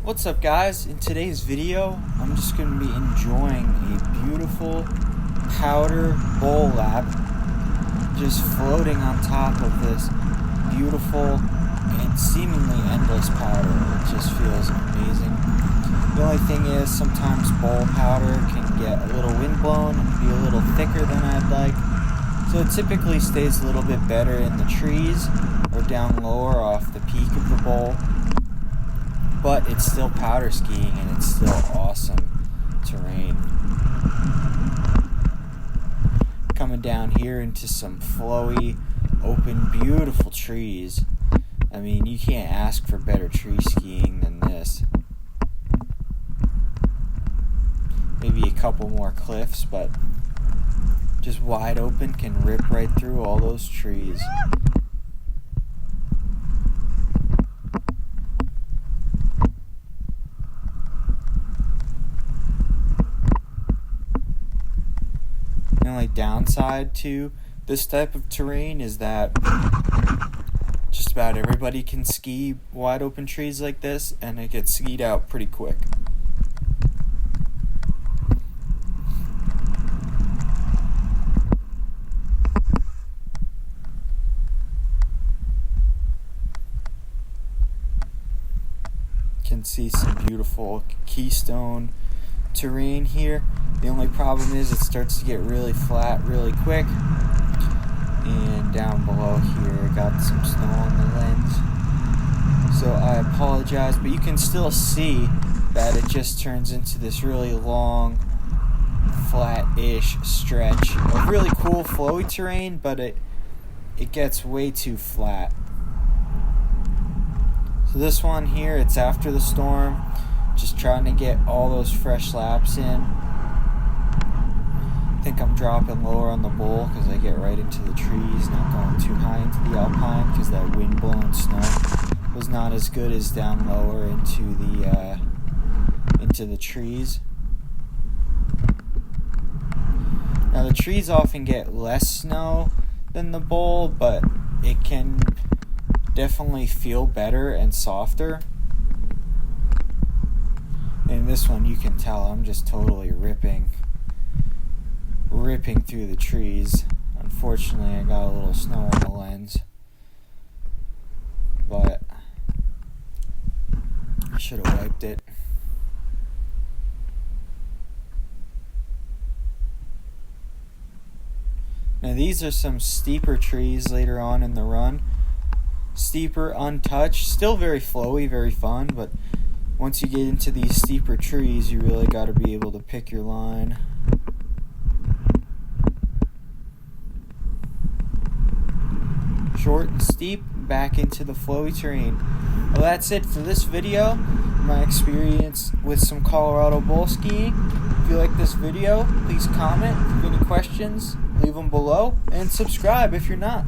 What's up, guys? In today's video, I'm just going to be enjoying a beautiful powder bowl lap just floating on top of this beautiful and seemingly endless powder. It just feels amazing. The only thing is sometimes bowl powder can get a little windblown and be a little thicker than I'd like. So it typically stays a little bit better in the trees or down lower off the peak of the bowl. But it's still powder skiing and it's still awesome terrain. Coming down here into some flowy, open, beautiful trees. I mean, you can't ask for better tree skiing than this. Maybe a couple more cliffs, but just wide open, can rip right through all those trees. The only downside to this type of terrain is that just about everybody can ski wide open trees like this, and it gets skied out pretty quick. Can see some beautiful keystone terrain here. The only problem is it starts to get really flat really quick, and down below here got some snow on the lens, so I apologize, but you can still see that it just turns into this really long flat-ish stretch of really cool flowy terrain, but it gets way too flat. So this one here, it's after the storm, just trying to get all those fresh laps in. I think I'm dropping lower on the bowl because I get right into the trees, not going too high into the alpine because that wind blowing snow was not as good as down lower into the trees. Now the trees often get less snow than the bowl, but it can definitely feel better and softer. In this one, you can tell I'm just totally ripping through the trees. Unfortunately, I got a little snow on the lens, but I should have wiped it. Now these are some steeper trees later on in the run. Steeper, untouched, still very flowy, very fun, but once you get into these steeper trees, you really got to be able to pick your line. Short and steep, back into the flowy terrain. Well, that's it for this video. My experience with some Colorado bowl skiing. If you like this video, please comment. If you have any questions, leave them below, and subscribe if you're not.